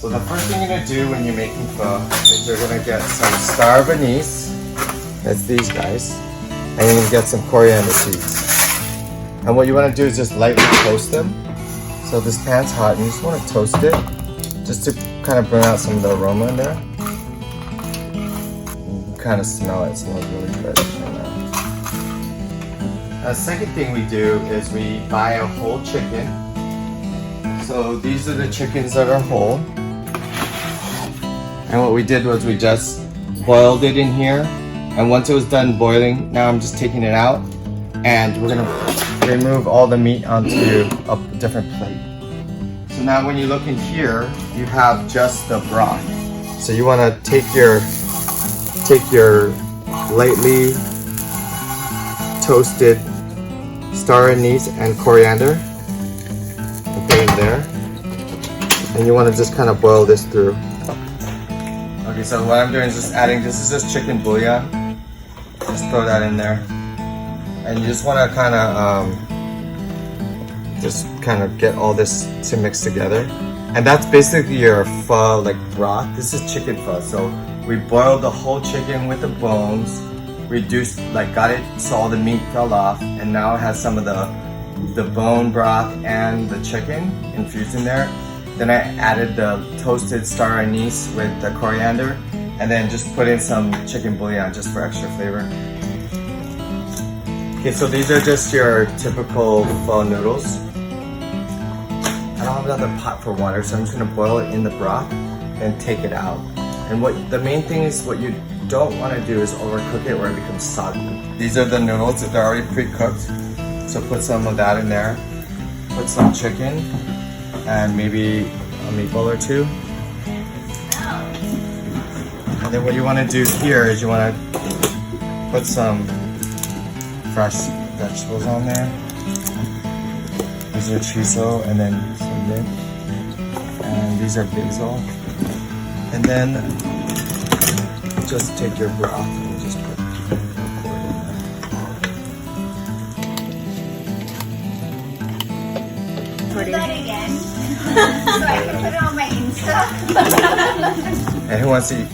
So the first thing you're gonna do when you're making pho is you're gonna get some star of anise. That's these guys. And you're gonna get some coriander seeds. And what you wanna do is just lightly toast them. So this pan's hot and you just wanna toast it just to kind of bring out some of the aroma in there. You can kind of smell it. It smells really good right now. The second thing we do is we buy a whole chicken. So these are the chickens that are whole. And what we did was we just boiled it in here. And once it was done boiling, now I'm just taking it out. And we're gonna remove all the meat onto a different plate. So now when you look in here, you have just the broth. So you wanna take your lightly toasted star anise and coriander and put it in there. And you wanna just kind of boil this through. Okay, so what I'm doing is just adding, this is just chicken bouillon. Just throw that in there. And you just want to kind of get all this to mix together. And that's basically your pho, like broth. This is chicken pho. So we boiled the whole chicken with the bones, reduced, like got it so all the meat fell off, and now it has some of the bone broth and the chicken infused in there. Then I added the toasted star anise with the coriander, and then just put in some chicken bouillon just for extra flavor. Okay, so these are just your typical pho noodles. I don't have another pot for water, so I'm just gonna boil it in the broth and take it out. And the main thing is what you don't want to do is overcook it where it becomes soggy. These are the noodles, they're already pre-cooked. So put some of that in there. Put some chicken and maybe a meatball or two. And then what you want to do here is you want to put some fresh vegetables on there. These are PHO and then some mint. And these are basil. And then just take your broth and just put it in there. Do that again. So I can put it on my Insta. And who wants to eat?